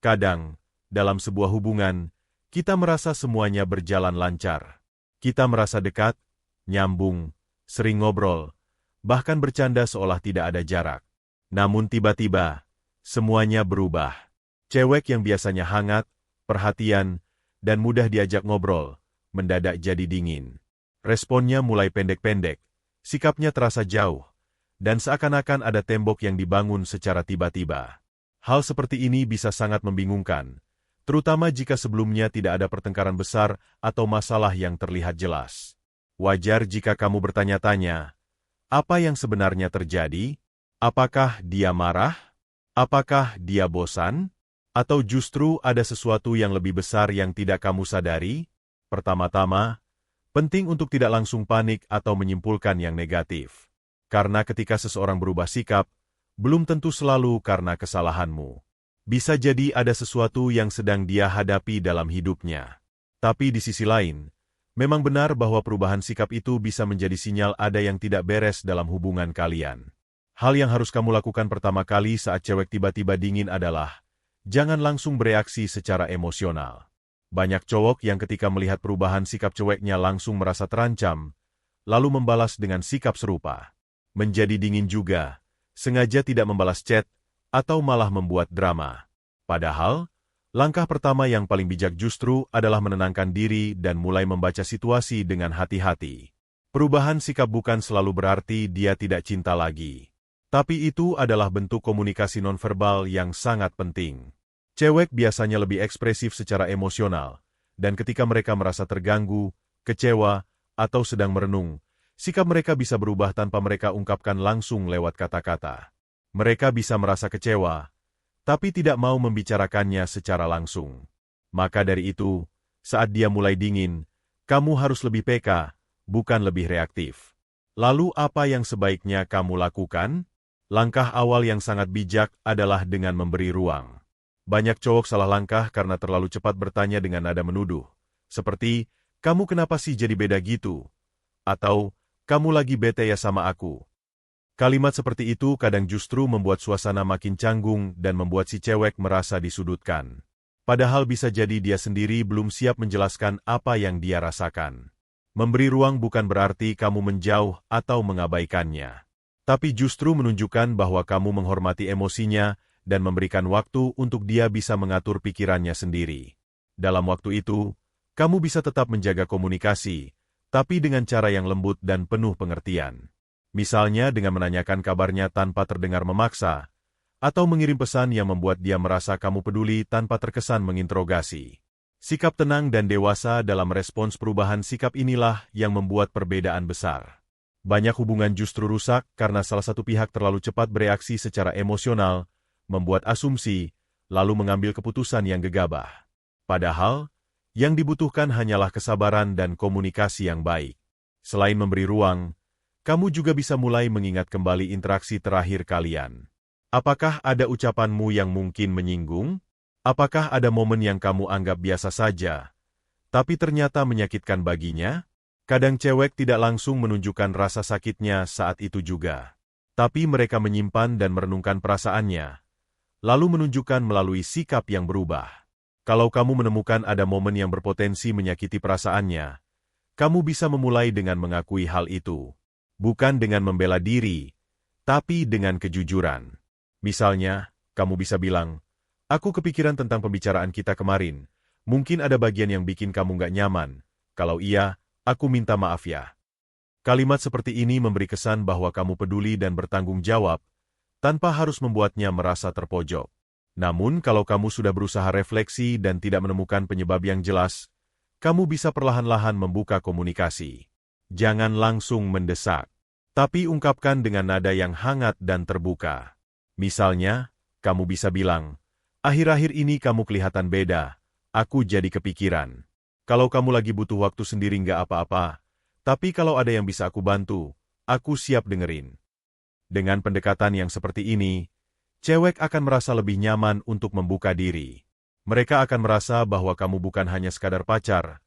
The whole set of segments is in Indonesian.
Kadang, dalam sebuah hubungan, kita merasa semuanya berjalan lancar. Kita merasa dekat, nyambung, sering ngobrol, bahkan bercanda seolah tidak ada jarak. Namun tiba-tiba, semuanya berubah. Cewek yang biasanya hangat, perhatian, dan mudah diajak ngobrol, mendadak jadi dingin. Responnya mulai pendek-pendek, sikapnya terasa jauh, dan seakan-akan ada tembok yang dibangun secara tiba-tiba. Hal seperti ini bisa sangat membingungkan, terutama jika sebelumnya tidak ada pertengkaran besar atau masalah yang terlihat jelas. Wajar jika kamu bertanya-tanya, apa yang sebenarnya terjadi? Apakah dia marah? Apakah dia bosan? Atau justru ada sesuatu yang lebih besar yang tidak kamu sadari? Pertama-tama, penting untuk tidak langsung panik atau menyimpulkan yang negatif. Karena ketika seseorang berubah sikap, belum tentu selalu karena kesalahanmu. Bisa jadi ada sesuatu yang sedang dia hadapi dalam hidupnya. Tapi di sisi lain, memang benar bahwa perubahan sikap itu bisa menjadi sinyal ada yang tidak beres dalam hubungan kalian. Hal yang harus kamu lakukan pertama kali saat cewek tiba-tiba dingin adalah, jangan langsung bereaksi secara emosional. Banyak cowok yang ketika melihat perubahan sikap ceweknya langsung merasa terancam, lalu membalas dengan sikap serupa. Menjadi dingin juga, sengaja tidak membalas chat, atau malah membuat drama. Padahal, langkah pertama yang paling bijak justru adalah menenangkan diri dan mulai membaca situasi dengan hati-hati. Perubahan sikap bukan selalu berarti dia tidak cinta lagi. Tapi itu adalah bentuk komunikasi nonverbal yang sangat penting. Cewek biasanya lebih ekspresif secara emosional, dan ketika mereka merasa terganggu, kecewa, atau sedang merenung, sikap mereka bisa berubah tanpa mereka ungkapkan langsung lewat kata-kata. Mereka bisa merasa kecewa, tapi tidak mau membicarakannya secara langsung. Maka dari itu, saat dia mulai dingin, kamu harus lebih peka, bukan lebih reaktif. Lalu apa yang sebaiknya kamu lakukan? Langkah awal yang sangat bijak adalah dengan memberi ruang. Banyak cowok salah langkah karena terlalu cepat bertanya dengan nada menuduh. Seperti, kamu kenapa sih jadi beda gitu? Atau, kamu lagi bete ya sama aku. Kalimat seperti itu kadang justru membuat suasana makin canggung dan membuat si cewek merasa disudutkan. Padahal bisa jadi dia sendiri belum siap menjelaskan apa yang dia rasakan. Memberi ruang bukan berarti kamu menjauh atau mengabaikannya. Tapi justru menunjukkan bahwa kamu menghormati emosinya dan memberikan waktu untuk dia bisa mengatur pikirannya sendiri. Dalam waktu itu, kamu bisa tetap menjaga komunikasi, tapi dengan cara yang lembut dan penuh pengertian. Misalnya dengan menanyakan kabarnya tanpa terdengar memaksa, atau mengirim pesan yang membuat dia merasa kamu peduli tanpa terkesan menginterogasi. Sikap tenang dan dewasa dalam respons perubahan sikap inilah yang membuat perbedaan besar. Banyak hubungan justru rusak karena salah satu pihak terlalu cepat bereaksi secara emosional, membuat asumsi, lalu mengambil keputusan yang gegabah. Padahal, yang dibutuhkan hanyalah kesabaran dan komunikasi yang baik. Selain memberi ruang, kamu juga bisa mulai mengingat kembali interaksi terakhir kalian. Apakah ada ucapanmu yang mungkin menyinggung? Apakah ada momen yang kamu anggap biasa saja, tapi ternyata menyakitkan baginya? Kadang cewek tidak langsung menunjukkan rasa sakitnya saat itu juga. Tapi mereka menyimpan dan merenungkan perasaannya, lalu menunjukkan melalui sikap yang berubah. Kalau kamu menemukan ada momen yang berpotensi menyakiti perasaannya, kamu bisa memulai dengan mengakui hal itu. Bukan dengan membela diri, tapi dengan kejujuran. Misalnya, kamu bisa bilang, aku kepikiran tentang pembicaraan kita kemarin. Mungkin ada bagian yang bikin kamu nggak nyaman. Kalau iya, aku minta maaf ya. Kalimat seperti ini memberi kesan bahwa kamu peduli dan bertanggung jawab, tanpa harus membuatnya merasa terpojok. Namun kalau kamu sudah berusaha refleksi dan tidak menemukan penyebab yang jelas, kamu bisa perlahan-lahan membuka komunikasi. Jangan langsung mendesak, tapi ungkapkan dengan nada yang hangat dan terbuka. Misalnya, kamu bisa bilang, akhir-akhir ini kamu kelihatan beda, aku jadi kepikiran. Kalau kamu lagi butuh waktu sendiri nggak apa-apa, tapi kalau ada yang bisa aku bantu, aku siap dengerin. Dengan pendekatan yang seperti ini, cewek akan merasa lebih nyaman untuk membuka diri. Mereka akan merasa bahwa kamu bukan hanya sekadar pacar,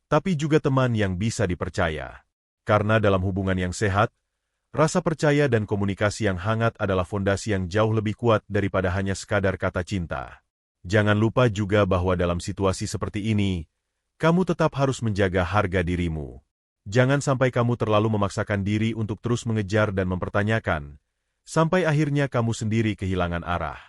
tapi juga teman yang bisa dipercaya. Karena dalam hubungan yang sehat, rasa percaya dan komunikasi yang hangat adalah fondasi yang jauh lebih kuat daripada hanya sekadar kata cinta. Jangan lupa juga bahwa dalam situasi seperti ini, kamu tetap harus menjaga harga dirimu. Jangan sampai kamu terlalu memaksakan diri untuk terus mengejar dan mempertanyakan, sampai akhirnya kamu sendiri kehilangan arah.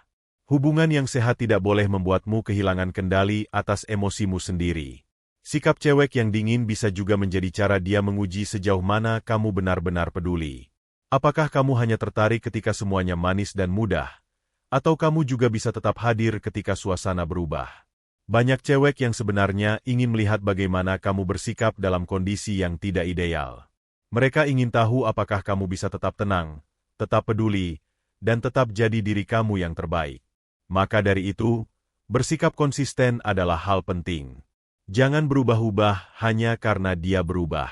Hubungan yang sehat tidak boleh membuatmu kehilangan kendali atas emosimu sendiri. Sikap cewek yang dingin bisa juga menjadi cara dia menguji sejauh mana kamu benar-benar peduli. Apakah kamu hanya tertarik ketika semuanya manis dan mudah, atau kamu juga bisa tetap hadir ketika suasana berubah? Banyak cewek yang sebenarnya ingin melihat bagaimana kamu bersikap dalam kondisi yang tidak ideal. Mereka ingin tahu apakah kamu bisa tetap tenang, tetap peduli, dan tetap jadi diri kamu yang terbaik. Maka dari itu, bersikap konsisten adalah hal penting. Jangan berubah-ubah hanya karena dia berubah.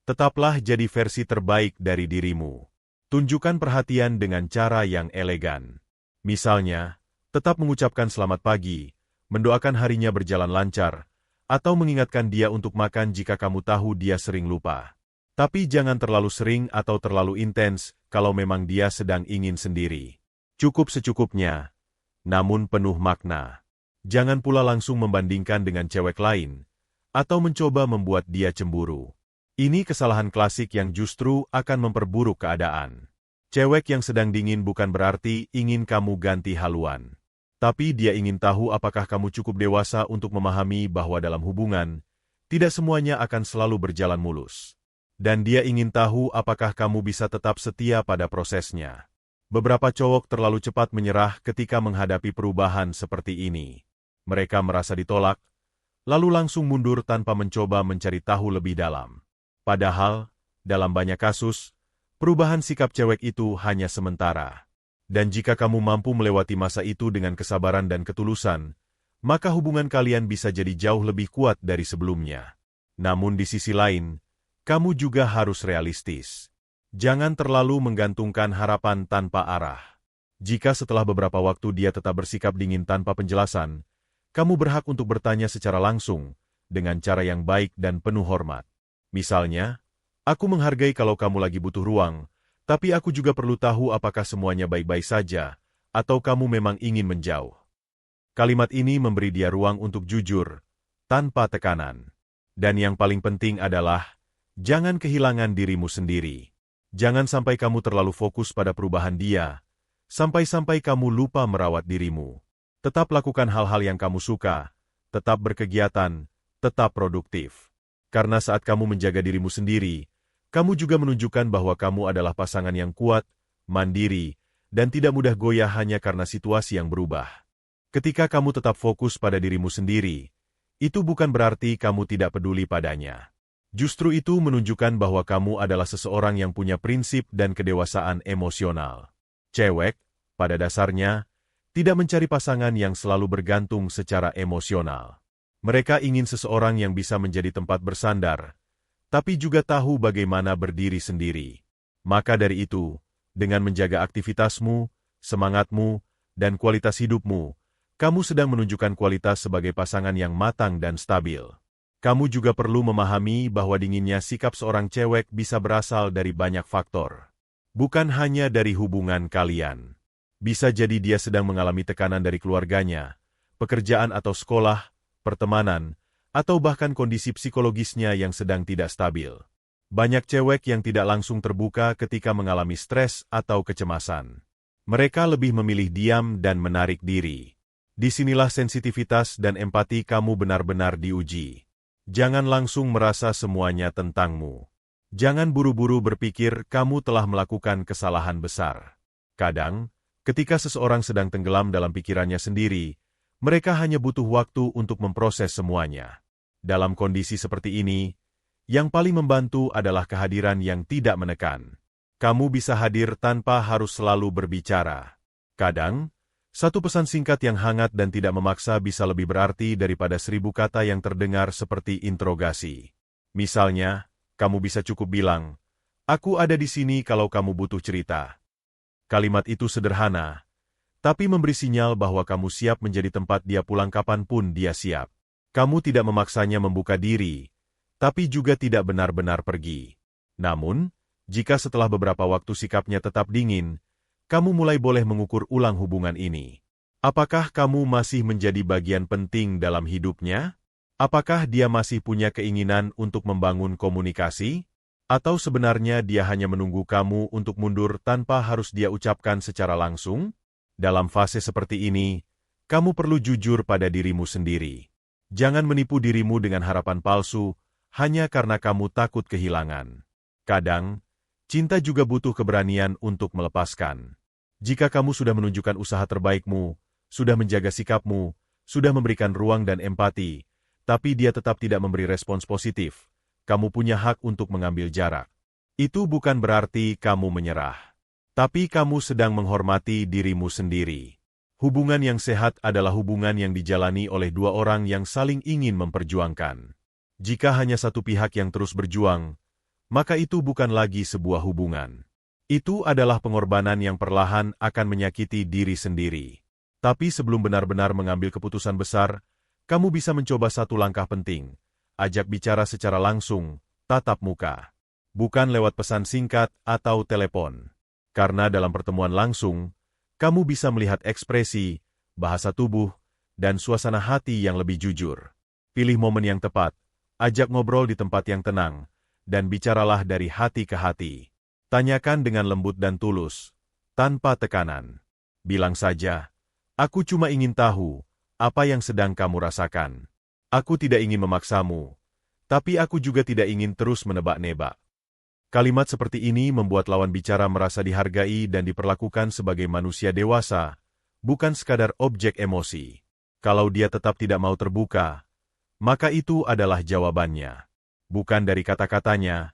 Tetaplah jadi versi terbaik dari dirimu. Tunjukkan perhatian dengan cara yang elegan. Misalnya, tetap mengucapkan selamat pagi, mendoakan harinya berjalan lancar, atau mengingatkan dia untuk makan jika kamu tahu dia sering lupa. Tapi jangan terlalu sering atau terlalu intens kalau memang dia sedang ingin sendiri. Cukup secukupnya, namun penuh makna. Jangan pula langsung membandingkan dengan cewek lain, atau mencoba membuat dia cemburu. Ini kesalahan klasik yang justru akan memperburuk keadaan. Cewek yang sedang dingin bukan berarti ingin kamu ganti haluan. Tapi dia ingin tahu apakah kamu cukup dewasa untuk memahami bahwa dalam hubungan, tidak semuanya akan selalu berjalan mulus. Dan dia ingin tahu apakah kamu bisa tetap setia pada prosesnya. Beberapa cowok terlalu cepat menyerah ketika menghadapi perubahan seperti ini. Mereka merasa ditolak, lalu langsung mundur tanpa mencoba mencari tahu lebih dalam. Padahal, dalam banyak kasus, perubahan sikap cewek itu hanya sementara. Dan jika kamu mampu melewati masa itu dengan kesabaran dan ketulusan, maka hubungan kalian bisa jadi jauh lebih kuat dari sebelumnya. Namun di sisi lain, kamu juga harus realistis. Jangan terlalu menggantungkan harapan tanpa arah. Jika setelah beberapa waktu dia tetap bersikap dingin tanpa penjelasan, kamu berhak untuk bertanya secara langsung, dengan cara yang baik dan penuh hormat. Misalnya, aku menghargai kalau kamu lagi butuh ruang, tapi aku juga perlu tahu apakah semuanya baik-baik saja, atau kamu memang ingin menjauh. Kalimat ini memberi dia ruang untuk jujur, tanpa tekanan. Dan yang paling penting adalah, jangan kehilangan dirimu sendiri. Jangan sampai kamu terlalu fokus pada perubahan dia, sampai-sampai kamu lupa merawat dirimu. Tetap lakukan hal-hal yang kamu suka, tetap berkegiatan, tetap produktif. Karena saat kamu menjaga dirimu sendiri, kamu juga menunjukkan bahwa kamu adalah pasangan yang kuat, mandiri, dan tidak mudah goyah hanya karena situasi yang berubah. Ketika kamu tetap fokus pada dirimu sendiri, itu bukan berarti kamu tidak peduli padanya. Justru itu menunjukkan bahwa kamu adalah seseorang yang punya prinsip dan kedewasaan emosional. Cewek, pada dasarnya, tidak mencari pasangan yang selalu bergantung secara emosional. Mereka ingin seseorang yang bisa menjadi tempat bersandar, tapi juga tahu bagaimana berdiri sendiri. Maka dari itu, dengan menjaga aktivitasmu, semangatmu, dan kualitas hidupmu, kamu sedang menunjukkan kualitas sebagai pasangan yang matang dan stabil. Kamu juga perlu memahami bahwa dinginnya sikap seorang cewek bisa berasal dari banyak faktor. Bukan hanya dari hubungan kalian. Bisa jadi dia sedang mengalami tekanan dari keluarganya, pekerjaan atau sekolah, pertemanan, atau bahkan kondisi psikologisnya yang sedang tidak stabil. Banyak cewek yang tidak langsung terbuka ketika mengalami stres atau kecemasan. Mereka lebih memilih diam dan menarik diri. Disinilah sensitivitas dan empati kamu benar-benar diuji. Jangan langsung merasa semuanya tentangmu. Jangan buru-buru berpikir kamu telah melakukan kesalahan besar. Kadang, ketika seseorang sedang tenggelam dalam pikirannya sendiri, mereka hanya butuh waktu untuk memproses semuanya. Dalam kondisi seperti ini, yang paling membantu adalah kehadiran yang tidak menekan. Kamu bisa hadir tanpa harus selalu berbicara. Kadang, satu pesan singkat yang hangat dan tidak memaksa bisa lebih berarti daripada 1000 kata yang terdengar seperti interogasi. Misalnya, kamu bisa cukup bilang, "Aku ada di sini kalau kamu butuh cerita." Kalimat itu sederhana, tapi memberi sinyal bahwa kamu siap menjadi tempat dia pulang kapanpun dia siap. Kamu tidak memaksanya membuka diri, tapi juga tidak benar-benar pergi. Namun, jika setelah beberapa waktu sikapnya tetap dingin, kamu mulai boleh mengukur ulang hubungan ini. Apakah kamu masih menjadi bagian penting dalam hidupnya? Apakah dia masih punya keinginan untuk membangun komunikasi? Atau sebenarnya dia hanya menunggu kamu untuk mundur tanpa harus dia ucapkan secara langsung? Dalam fase seperti ini, kamu perlu jujur pada dirimu sendiri. Jangan menipu dirimu dengan harapan palsu hanya karena kamu takut kehilangan. Kadang, cinta juga butuh keberanian untuk melepaskan. Jika kamu sudah menunjukkan usaha terbaikmu, sudah menjaga sikapmu, sudah memberikan ruang dan empati, tapi dia tetap tidak memberi respons positif, kamu punya hak untuk mengambil jarak. Itu bukan berarti kamu menyerah. Tapi kamu sedang menghormati dirimu sendiri. Hubungan yang sehat adalah hubungan yang dijalani oleh dua orang yang saling ingin memperjuangkan. Jika hanya satu pihak yang terus berjuang, maka itu bukan lagi sebuah hubungan. Itu adalah pengorbanan yang perlahan akan menyakiti diri sendiri. Tapi sebelum benar-benar mengambil keputusan besar, kamu bisa mencoba satu langkah penting. Ajak bicara secara langsung, tatap muka. Bukan lewat pesan singkat atau telepon. Karena dalam pertemuan langsung, kamu bisa melihat ekspresi, bahasa tubuh, dan suasana hati yang lebih jujur. Pilih momen yang tepat, ajak ngobrol di tempat yang tenang, dan bicaralah dari hati ke hati. Tanyakan dengan lembut dan tulus, tanpa tekanan. Bilang saja, "Aku cuma ingin tahu apa yang sedang kamu rasakan. Aku tidak ingin memaksamu, tapi aku juga tidak ingin terus menebak-nebak." Kalimat seperti ini membuat lawan bicara merasa dihargai dan diperlakukan sebagai manusia dewasa, bukan sekadar objek emosi. Kalau dia tetap tidak mau terbuka, maka itu adalah jawabannya. Bukan dari kata-katanya,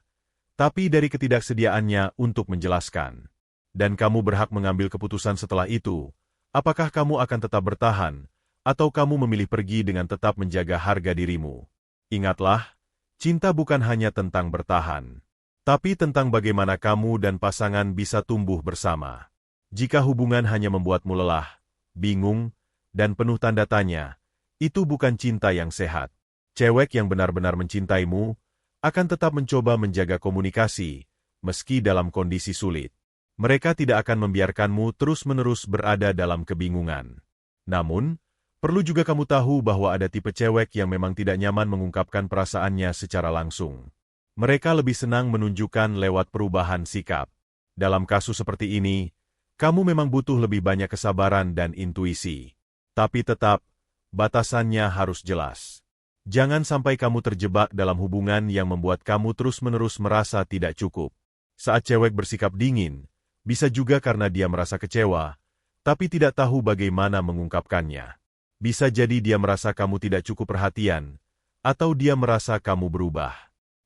tapi dari ketidaksediaannya untuk menjelaskan. Dan kamu berhak mengambil keputusan setelah itu. Apakah kamu akan tetap bertahan, atau kamu memilih pergi dengan tetap menjaga harga dirimu? Ingatlah, cinta bukan hanya tentang bertahan, tapi tentang bagaimana kamu dan pasangan bisa tumbuh bersama. Jika hubungan hanya membuatmu lelah, bingung, dan penuh tanda tanya, itu bukan cinta yang sehat. Cewek yang benar-benar mencintaimu akan tetap mencoba menjaga komunikasi, meski dalam kondisi sulit. Mereka tidak akan membiarkanmu terus-menerus berada dalam kebingungan. Namun, perlu juga kamu tahu bahwa ada tipe cewek yang memang tidak nyaman mengungkapkan perasaannya secara langsung. Mereka lebih senang menunjukkan lewat perubahan sikap. Dalam kasus seperti ini, kamu memang butuh lebih banyak kesabaran dan intuisi. Tapi tetap, batasannya harus jelas. Jangan sampai kamu terjebak dalam hubungan yang membuat kamu terus-menerus merasa tidak cukup. Saat cewek bersikap dingin, bisa juga karena dia merasa kecewa, tapi tidak tahu bagaimana mengungkapkannya. Bisa jadi dia merasa kamu tidak cukup perhatian, atau dia merasa kamu berubah.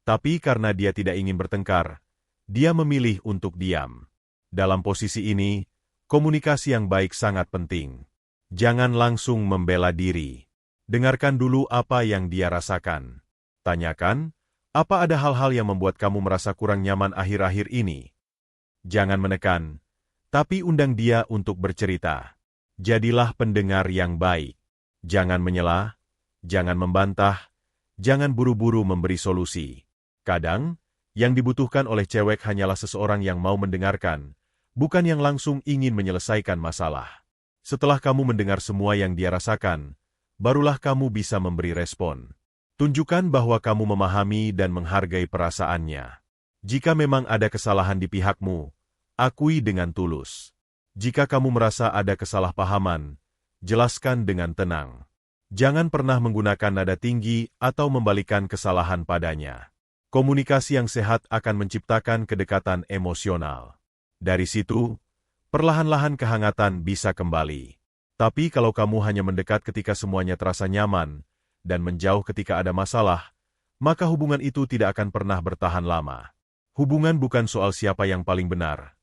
Tapi karena dia tidak ingin bertengkar, dia memilih untuk diam. Dalam posisi ini, komunikasi yang baik sangat penting. Jangan langsung membela diri. Dengarkan dulu apa yang dia rasakan. Tanyakan, apa ada hal-hal yang membuat kamu merasa kurang nyaman akhir-akhir ini? Jangan menekan, tapi undang dia untuk bercerita. Jadilah pendengar yang baik. Jangan menyela, jangan membantah, jangan buru-buru memberi solusi. Kadang, yang dibutuhkan oleh cewek hanyalah seseorang yang mau mendengarkan, bukan yang langsung ingin menyelesaikan masalah. Setelah kamu mendengar semua yang dia rasakan, barulah kamu bisa memberi respon. Tunjukkan bahwa kamu memahami dan menghargai perasaannya. Jika memang ada kesalahan di pihakmu, akui dengan tulus. Jika kamu merasa ada kesalahpahaman, jelaskan dengan tenang. Jangan pernah menggunakan nada tinggi atau membalikan kesalahan padanya. Komunikasi yang sehat akan menciptakan kedekatan emosional. Dari situ, perlahan-lahan kehangatan bisa kembali. Tapi kalau kamu hanya mendekat ketika semuanya terasa nyaman, dan menjauh ketika ada masalah, maka hubungan itu tidak akan pernah bertahan lama. Hubungan bukan soal siapa yang paling benar,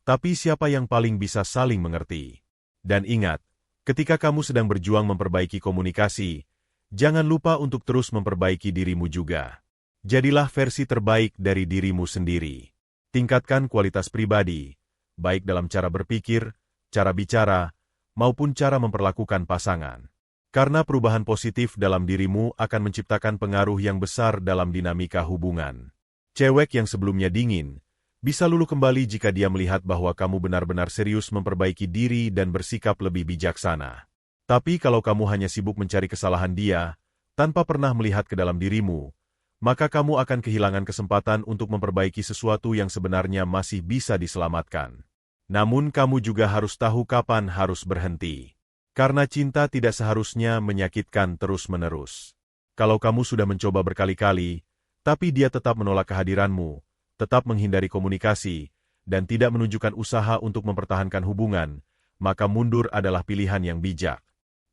tapi siapa yang paling bisa saling mengerti. Dan ingat, ketika kamu sedang berjuang memperbaiki komunikasi, jangan lupa untuk terus memperbaiki dirimu juga. Jadilah versi terbaik dari dirimu sendiri. Tingkatkan kualitas pribadi, baik dalam cara berpikir, cara bicara, maupun cara memperlakukan pasangan. Karena perubahan positif dalam dirimu akan menciptakan pengaruh yang besar dalam dinamika hubungan. Cewek yang sebelumnya dingin, Bisa luluh kembali jika dia melihat bahwa kamu benar-benar serius memperbaiki diri dan bersikap lebih bijaksana. Tapi kalau kamu hanya sibuk mencari kesalahan dia, tanpa pernah melihat ke dalam dirimu, maka kamu akan kehilangan kesempatan untuk memperbaiki sesuatu yang sebenarnya masih bisa diselamatkan. Namun kamu juga harus tahu kapan harus berhenti. Karena cinta tidak seharusnya menyakitkan terus-menerus. Kalau kamu sudah mencoba berkali-kali, tapi dia tetap menolak kehadiranmu, tetap menghindari komunikasi, dan tidak menunjukkan usaha untuk mempertahankan hubungan, maka mundur adalah pilihan yang bijak.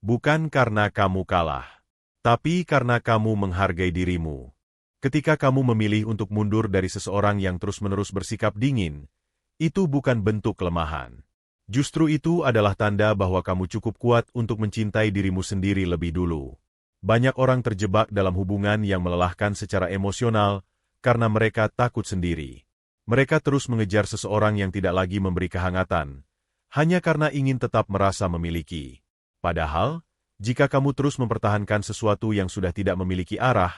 Bukan karena kamu kalah, tapi karena kamu menghargai dirimu. Ketika kamu memilih untuk mundur dari seseorang yang terus-menerus bersikap dingin, itu bukan bentuk kelemahan. Justru itu adalah tanda bahwa kamu cukup kuat untuk mencintai dirimu sendiri lebih dulu. Banyak orang terjebak dalam hubungan yang melelahkan secara emosional karena mereka takut sendiri. Mereka terus mengejar seseorang yang tidak lagi memberi kehangatan, hanya karena ingin tetap merasa memiliki. Padahal, jika kamu terus mempertahankan sesuatu yang sudah tidak memiliki arah,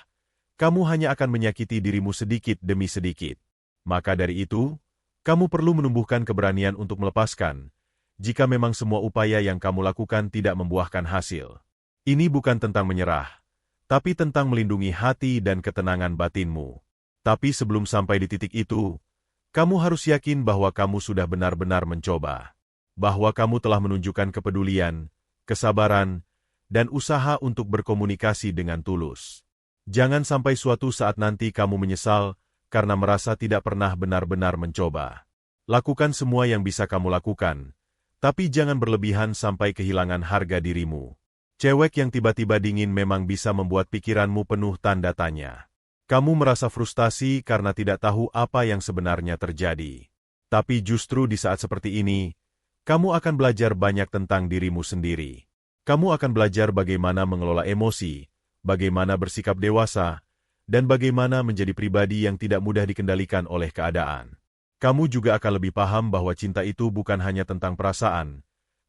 kamu hanya akan menyakiti dirimu sedikit demi sedikit. Maka dari itu, kamu perlu menumbuhkan keberanian untuk melepaskan, jika memang semua upaya yang kamu lakukan tidak membuahkan hasil. Ini bukan tentang menyerah, tapi tentang melindungi hati dan ketenangan batinmu. Tapi sebelum sampai di titik itu, kamu harus yakin bahwa kamu sudah benar-benar mencoba. Bahwa kamu telah menunjukkan kepedulian, kesabaran, dan usaha untuk berkomunikasi dengan tulus. Jangan sampai suatu saat nanti kamu menyesal karena merasa tidak pernah benar-benar mencoba. Lakukan semua yang bisa kamu lakukan, tapi jangan berlebihan sampai kehilangan harga dirimu. Cewek yang tiba-tiba dingin memang bisa membuat pikiranmu penuh tanda tanya. Kamu merasa frustasi karena tidak tahu apa yang sebenarnya terjadi. Tapi justru di saat seperti ini, kamu akan belajar banyak tentang dirimu sendiri. Kamu akan belajar bagaimana mengelola emosi, bagaimana bersikap dewasa, dan bagaimana menjadi pribadi yang tidak mudah dikendalikan oleh keadaan. Kamu juga akan lebih paham bahwa cinta itu bukan hanya tentang perasaan,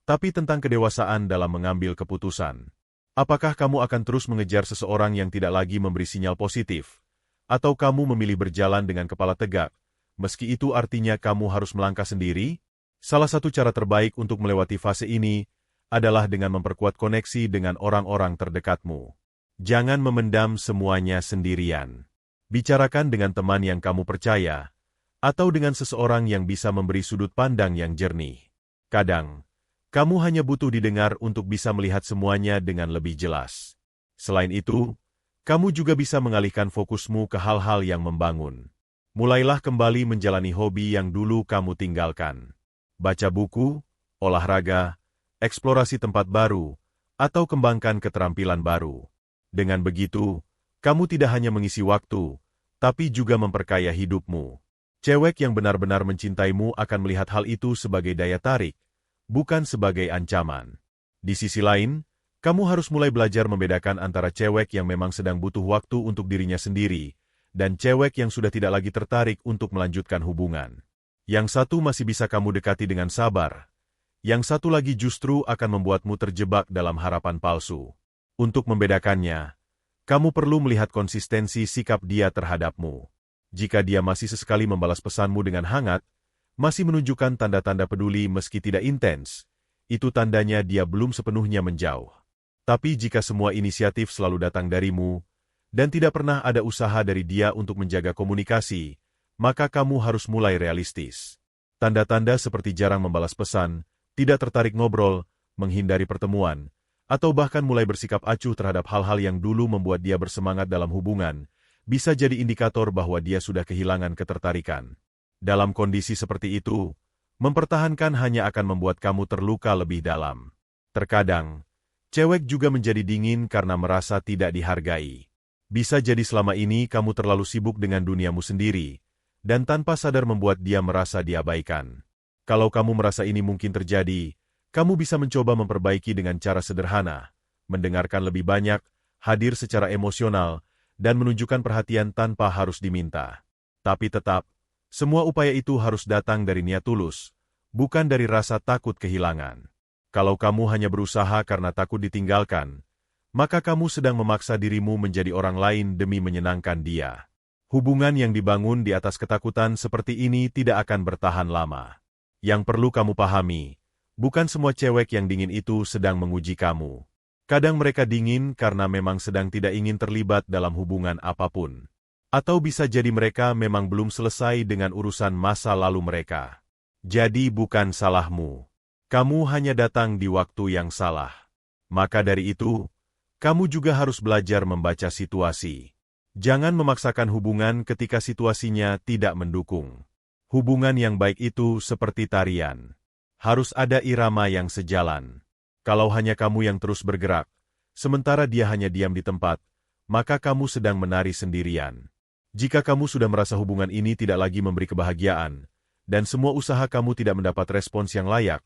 tapi tentang kedewasaan dalam mengambil keputusan. Apakah kamu akan terus mengejar seseorang yang tidak lagi memberi sinyal positif, atau kamu memilih berjalan dengan kepala tegak, meski itu artinya kamu harus melangkah sendiri? Salah satu cara terbaik untuk melewati fase ini adalah dengan memperkuat koneksi dengan orang-orang terdekatmu. Jangan memendam semuanya sendirian. Bicarakan dengan teman yang kamu percaya, atau dengan seseorang yang bisa memberi sudut pandang yang jernih. Kadang, kamu hanya butuh didengar untuk bisa melihat semuanya dengan lebih jelas. Selain itu, kamu juga bisa mengalihkan fokusmu ke hal-hal yang membangun. Mulailah kembali menjalani hobi yang dulu kamu tinggalkan. Baca buku, olahraga, eksplorasi tempat baru, atau kembangkan keterampilan baru. Dengan begitu, kamu tidak hanya mengisi waktu, tapi juga memperkaya hidupmu. Cewek yang benar-benar mencintaimu akan melihat hal itu sebagai daya tarik, bukan sebagai ancaman. Di sisi lain, kamu harus mulai belajar membedakan antara cewek yang memang sedang butuh waktu untuk dirinya sendiri, dan cewek yang sudah tidak lagi tertarik untuk melanjutkan hubungan. Yang satu masih bisa kamu dekati dengan sabar, yang satu lagi justru akan membuatmu terjebak dalam harapan palsu. Untuk membedakannya, kamu perlu melihat konsistensi sikap dia terhadapmu. Jika dia masih sesekali membalas pesanmu dengan hangat, masih menunjukkan tanda-tanda peduli meski tidak intens, itu tandanya dia belum sepenuhnya menjauh. Tapi jika semua inisiatif selalu datang darimu, dan tidak pernah ada usaha dari dia untuk menjaga komunikasi, maka kamu harus mulai realistis. Tanda-tanda seperti jarang membalas pesan, tidak tertarik ngobrol, menghindari pertemuan, atau bahkan mulai bersikap acuh terhadap hal-hal yang dulu membuat dia bersemangat dalam hubungan, bisa jadi indikator bahwa dia sudah kehilangan ketertarikan. Dalam kondisi seperti itu, mempertahankan hanya akan membuat kamu terluka lebih dalam. Terkadang, cewek juga menjadi dingin karena merasa tidak dihargai. Bisa jadi selama ini kamu terlalu sibuk dengan duniamu sendiri, dan tanpa sadar membuat dia merasa diabaikan. Kalau kamu merasa ini mungkin terjadi, kamu bisa mencoba memperbaiki dengan cara sederhana, mendengarkan lebih banyak, hadir secara emosional, dan menunjukkan perhatian tanpa harus diminta. Tapi tetap, semua upaya itu harus datang dari niat tulus, bukan dari rasa takut kehilangan. Kalau kamu hanya berusaha karena takut ditinggalkan, maka kamu sedang memaksa dirimu menjadi orang lain demi menyenangkan dia. Hubungan yang dibangun di atas ketakutan seperti ini tidak akan bertahan lama. Yang perlu kamu pahami, bukan semua cewek yang dingin itu sedang menguji kamu. Kadang mereka dingin karena memang sedang tidak ingin terlibat dalam hubungan apapun. Atau bisa jadi mereka memang belum selesai dengan urusan masa lalu mereka. Jadi bukan salahmu. Kamu hanya datang di waktu yang salah. Maka dari itu, kamu juga harus belajar membaca situasi. Jangan memaksakan hubungan ketika situasinya tidak mendukung. Hubungan yang baik itu seperti tarian. Harus ada irama yang sejalan. Kalau hanya kamu yang terus bergerak, sementara dia hanya diam di tempat, maka kamu sedang menari sendirian. Jika kamu sudah merasa hubungan ini tidak lagi memberi kebahagiaan, dan semua usaha kamu tidak mendapat respons yang layak,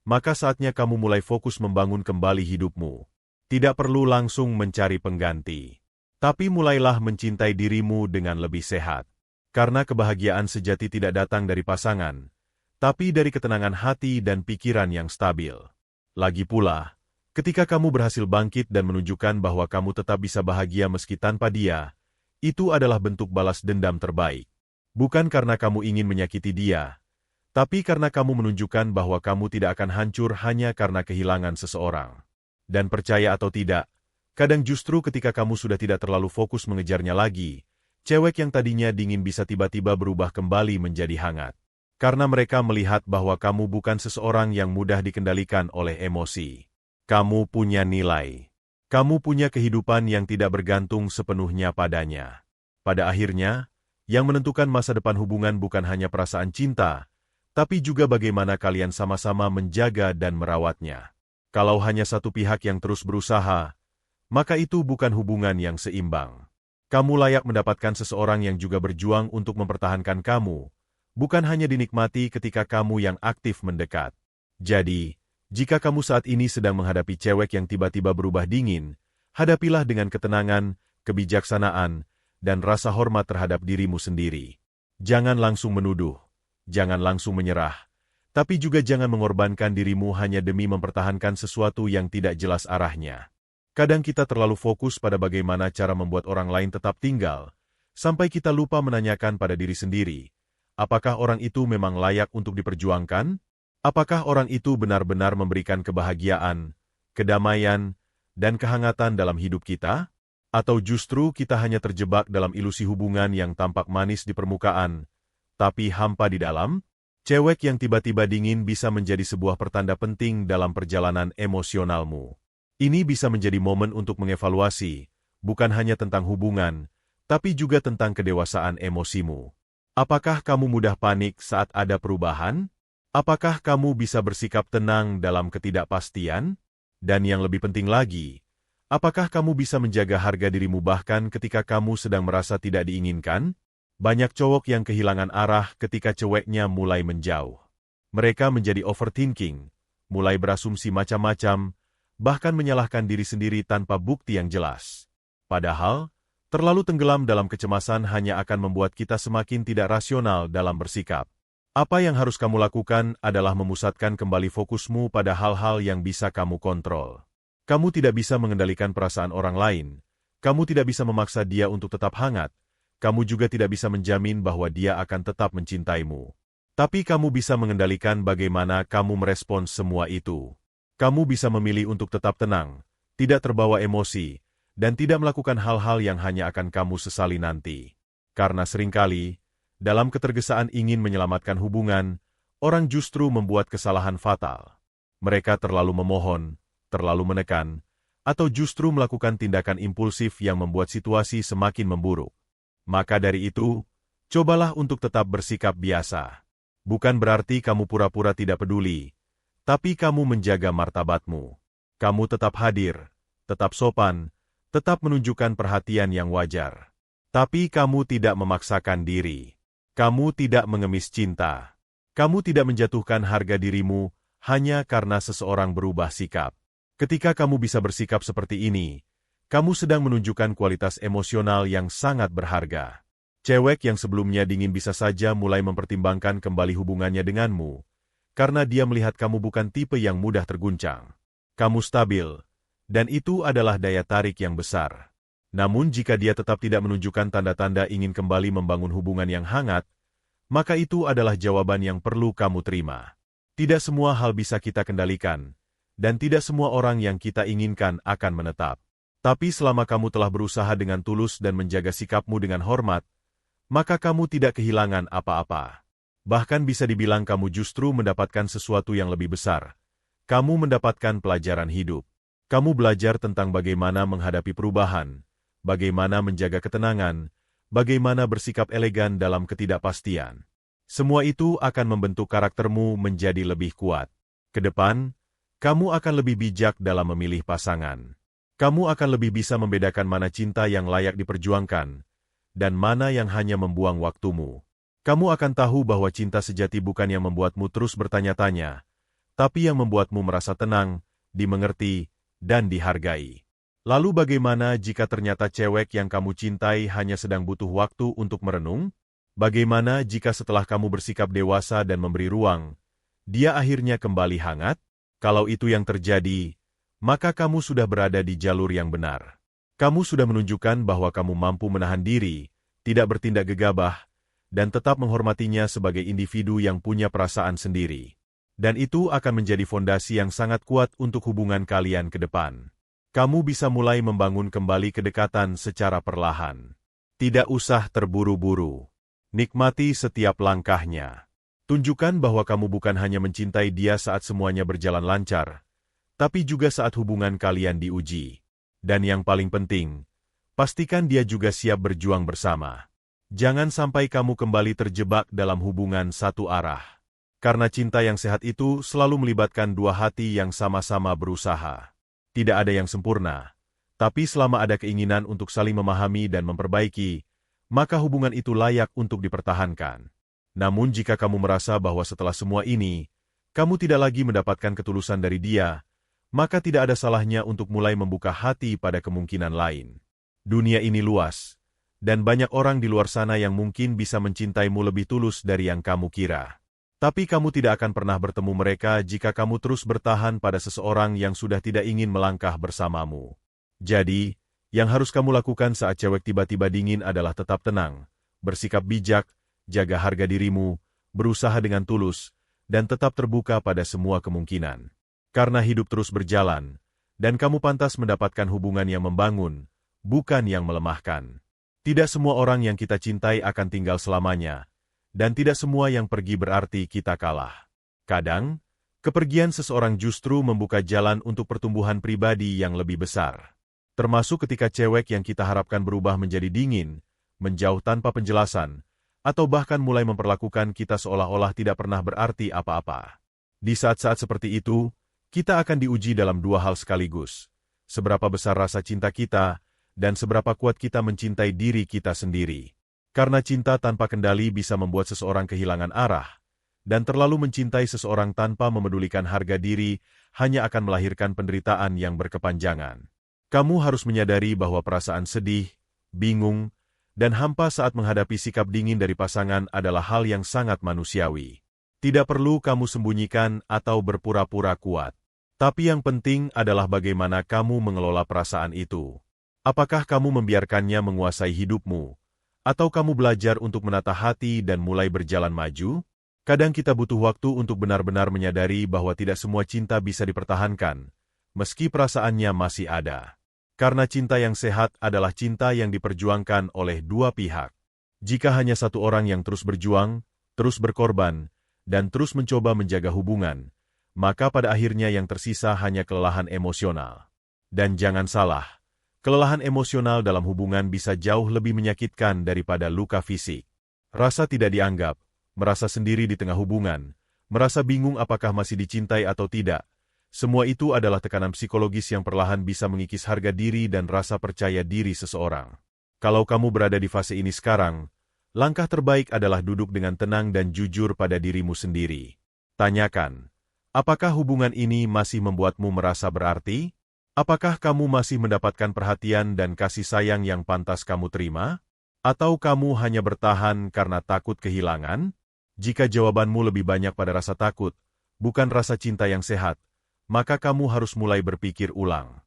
maka saatnya kamu mulai fokus membangun kembali hidupmu. Tidak perlu langsung mencari pengganti. Tapi mulailah mencintai dirimu dengan lebih sehat. Karena kebahagiaan sejati tidak datang dari pasangan, tapi dari ketenangan hati dan pikiran yang stabil. Lagi pula, ketika kamu berhasil bangkit dan menunjukkan bahwa kamu tetap bisa bahagia meski tanpa dia, itu adalah bentuk balas dendam terbaik. Bukan karena kamu ingin menyakiti dia, tapi karena kamu menunjukkan bahwa kamu tidak akan hancur hanya karena kehilangan seseorang. Dan percaya atau tidak, kadang justru ketika kamu sudah tidak terlalu fokus mengejarnya lagi, cewek yang tadinya dingin bisa tiba-tiba berubah kembali menjadi hangat. Karena mereka melihat bahwa kamu bukan seseorang yang mudah dikendalikan oleh emosi. Kamu punya nilai. Kamu punya kehidupan yang tidak bergantung sepenuhnya padanya. Pada akhirnya, yang menentukan masa depan hubungan bukan hanya perasaan cinta, tapi juga bagaimana kalian sama-sama menjaga dan merawatnya. Kalau hanya satu pihak yang terus berusaha, maka itu bukan hubungan yang seimbang. Kamu layak mendapatkan seseorang yang juga berjuang untuk mempertahankan kamu, bukan hanya dinikmati ketika kamu yang aktif mendekat. Jadi, jika kamu saat ini sedang menghadapi cewek yang tiba-tiba berubah dingin, hadapilah dengan ketenangan, kebijaksanaan, dan rasa hormat terhadap dirimu sendiri. Jangan langsung menuduh, jangan langsung menyerah, tapi juga jangan mengorbankan dirimu hanya demi mempertahankan sesuatu yang tidak jelas arahnya. Kadang kita terlalu fokus pada bagaimana cara membuat orang lain tetap tinggal, sampai kita lupa menanyakan pada diri sendiri, apakah orang itu memang layak untuk diperjuangkan? Apakah orang itu benar-benar memberikan kebahagiaan, kedamaian, dan kehangatan dalam hidup kita? Atau justru kita hanya terjebak dalam ilusi hubungan yang tampak manis di permukaan, tapi hampa di dalam? Cewek yang tiba-tiba dingin bisa menjadi sebuah pertanda penting dalam perjalanan emosionalmu. Ini bisa menjadi momen untuk mengevaluasi, bukan hanya tentang hubungan, tapi juga tentang kedewasaan emosimu. Apakah kamu mudah panik saat ada perubahan? Apakah kamu bisa bersikap tenang dalam ketidakpastian? Dan yang lebih penting lagi, apakah kamu bisa menjaga harga dirimu bahkan ketika kamu sedang merasa tidak diinginkan? Banyak cowok yang kehilangan arah ketika ceweknya mulai menjauh. Mereka menjadi overthinking, mulai berasumsi macam-macam, bahkan menyalahkan diri sendiri tanpa bukti yang jelas. Padahal, terlalu tenggelam dalam kecemasan hanya akan membuat kita semakin tidak rasional dalam bersikap. Apa yang harus kamu lakukan adalah memusatkan kembali fokusmu pada hal-hal yang bisa kamu kontrol. Kamu tidak bisa mengendalikan perasaan orang lain, kamu tidak bisa memaksa dia untuk tetap hangat, kamu juga tidak bisa menjamin bahwa dia akan tetap mencintaimu. Tapi kamu bisa mengendalikan bagaimana kamu merespons semua itu. Kamu bisa memilih untuk tetap tenang, tidak terbawa emosi, dan tidak melakukan hal-hal yang hanya akan kamu sesali nanti. Karena seringkali, dalam ketergesaan ingin menyelamatkan hubungan, orang justru membuat kesalahan fatal. Mereka terlalu memohon, terlalu menekan, atau justru melakukan tindakan impulsif yang membuat situasi semakin memburuk. Maka dari itu, cobalah untuk tetap bersikap biasa. Bukan berarti kamu pura-pura tidak peduli, tapi kamu menjaga martabatmu. Kamu tetap hadir, tetap sopan, tetap menunjukkan perhatian yang wajar. Tapi kamu tidak memaksakan diri. Kamu tidak mengemis cinta. Kamu tidak menjatuhkan harga dirimu hanya karena seseorang berubah sikap. Ketika kamu bisa bersikap seperti ini, kamu sedang menunjukkan kualitas emosional yang sangat berharga. Cewek yang sebelumnya dingin bisa saja mulai mempertimbangkan kembali hubungannya denganmu, karena dia melihat kamu bukan tipe yang mudah terguncang. Kamu stabil, dan itu adalah daya tarik yang besar. Namun jika dia tetap tidak menunjukkan tanda-tanda ingin kembali membangun hubungan yang hangat, maka itu adalah jawaban yang perlu kamu terima. Tidak semua hal bisa kita kendalikan, dan tidak semua orang yang kita inginkan akan menetap. Tapi selama kamu telah berusaha dengan tulus dan menjaga sikapmu dengan hormat, maka kamu tidak kehilangan apa-apa. Bahkan bisa dibilang kamu justru mendapatkan sesuatu yang lebih besar. Kamu mendapatkan pelajaran hidup. Kamu belajar tentang bagaimana menghadapi perubahan, bagaimana menjaga ketenangan, bagaimana bersikap elegan dalam ketidakpastian. Semua itu akan membentuk karaktermu menjadi lebih kuat. Ke depan, kamu akan lebih bijak dalam memilih pasangan. Kamu akan lebih bisa membedakan mana cinta yang layak diperjuangkan, dan mana yang hanya membuang waktumu. Kamu akan tahu bahwa cinta sejati bukan yang membuatmu terus bertanya-tanya, tapi yang membuatmu merasa tenang, dimengerti, dan dihargai. Lalu bagaimana jika ternyata cewek yang kamu cintai hanya sedang butuh waktu untuk merenung? Bagaimana jika setelah kamu bersikap dewasa dan memberi ruang, dia akhirnya kembali hangat? Kalau itu yang terjadi, maka kamu sudah berada di jalur yang benar. Kamu sudah menunjukkan bahwa kamu mampu menahan diri, tidak bertindak gegabah, dan tetap menghormatinya sebagai individu yang punya perasaan sendiri. Dan itu akan menjadi fondasi yang sangat kuat untuk hubungan kalian ke depan. Kamu bisa mulai membangun kembali kedekatan secara perlahan. Tidak usah terburu-buru. Nikmati setiap langkahnya. Tunjukkan bahwa kamu bukan hanya mencintai dia saat semuanya berjalan lancar, tapi juga saat hubungan kalian diuji. Dan yang paling penting, pastikan dia juga siap berjuang bersama. Jangan sampai kamu kembali terjebak dalam hubungan satu arah. Karena cinta yang sehat itu selalu melibatkan dua hati yang sama-sama berusaha. Tidak ada yang sempurna, tapi selama ada keinginan untuk saling memahami dan memperbaiki, maka hubungan itu layak untuk dipertahankan. Namun jika kamu merasa bahwa setelah semua ini, kamu tidak lagi mendapatkan ketulusan dari dia, maka tidak ada salahnya untuk mulai membuka hati pada kemungkinan lain. Dunia ini luas, dan banyak orang di luar sana yang mungkin bisa mencintaimu lebih tulus dari yang kamu kira. Tapi kamu tidak akan pernah bertemu mereka jika kamu terus bertahan pada seseorang yang sudah tidak ingin melangkah bersamamu. Jadi, yang harus kamu lakukan saat cewek tiba-tiba dingin adalah tetap tenang, bersikap bijak, jaga harga dirimu, berusaha dengan tulus, dan tetap terbuka pada semua kemungkinan. Karena hidup terus berjalan, dan kamu pantas mendapatkan hubungan yang membangun, bukan yang melemahkan. Tidak semua orang yang kita cintai akan tinggal selamanya, dan tidak semua yang pergi berarti kita kalah. Kadang, kepergian seseorang justru membuka jalan untuk pertumbuhan pribadi yang lebih besar. Termasuk ketika cewek yang kita harapkan berubah menjadi dingin, menjauh tanpa penjelasan, atau bahkan mulai memperlakukan kita seolah-olah tidak pernah berarti apa-apa. Di saat-saat seperti itu, kita akan diuji dalam dua hal sekaligus. Seberapa besar rasa cinta kita, dan seberapa kuat kita mencintai diri kita sendiri. Karena cinta tanpa kendali bisa membuat seseorang kehilangan arah, dan terlalu mencintai seseorang tanpa memedulikan harga diri hanya akan melahirkan penderitaan yang berkepanjangan. Kamu harus menyadari bahwa perasaan sedih, bingung, dan hampa saat menghadapi sikap dingin dari pasangan adalah hal yang sangat manusiawi. Tidak perlu kamu sembunyikan atau berpura-pura kuat. Tapi yang penting adalah bagaimana kamu mengelola perasaan itu. Apakah kamu membiarkannya menguasai hidupmu? Atau kamu belajar untuk menata hati dan mulai berjalan maju? Kadang kita butuh waktu untuk benar-benar menyadari bahwa tidak semua cinta bisa dipertahankan, meski perasaannya masih ada. Karena cinta yang sehat adalah cinta yang diperjuangkan oleh dua pihak. Jika hanya satu orang yang terus berjuang, terus berkorban, dan terus mencoba menjaga hubungan, maka pada akhirnya yang tersisa hanya kelelahan emosional. Dan jangan salah, kelelahan emosional dalam hubungan bisa jauh lebih menyakitkan daripada luka fisik. Rasa tidak dianggap, merasa sendiri di tengah hubungan, merasa bingung apakah masih dicintai atau tidak. Semua itu adalah tekanan psikologis yang perlahan bisa mengikis harga diri dan rasa percaya diri seseorang. Kalau kamu berada di fase ini sekarang, langkah terbaik adalah duduk dengan tenang dan jujur pada dirimu sendiri. Tanyakan, apakah hubungan ini masih membuatmu merasa berarti? Apakah kamu masih mendapatkan perhatian dan kasih sayang yang pantas kamu terima? Atau kamu hanya bertahan karena takut kehilangan? Jika jawabanmu lebih banyak pada rasa takut, bukan rasa cinta yang sehat, maka kamu harus mulai berpikir ulang.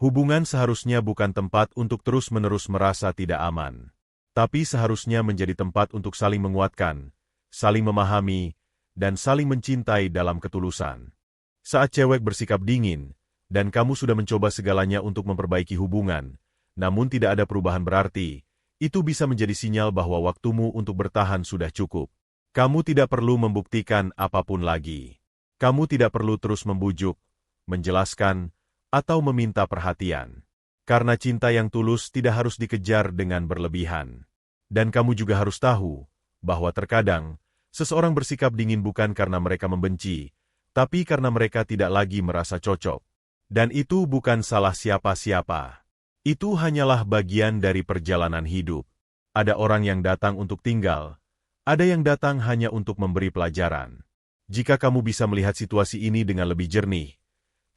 Hubungan seharusnya bukan tempat untuk terus-menerus merasa tidak aman. Tapi seharusnya menjadi tempat untuk saling menguatkan, saling memahami, dan saling mencintai dalam ketulusan. Saat cewek bersikap dingin, dan kamu sudah mencoba segalanya untuk memperbaiki hubungan, namun tidak ada perubahan berarti, itu bisa menjadi sinyal bahwa waktumu untuk bertahan sudah cukup. Kamu tidak perlu membuktikan apapun lagi. Kamu tidak perlu terus membujuk, menjelaskan, atau meminta perhatian. Karena cinta yang tulus tidak harus dikejar dengan berlebihan. Dan kamu juga harus tahu bahwa terkadang seseorang bersikap dingin bukan karena mereka membenci, tapi karena mereka tidak lagi merasa cocok. Dan itu bukan salah siapa-siapa. Itu hanyalah bagian dari perjalanan hidup. Ada orang yang datang untuk tinggal, ada yang datang hanya untuk memberi pelajaran. Jika kamu bisa melihat situasi ini dengan lebih jernih,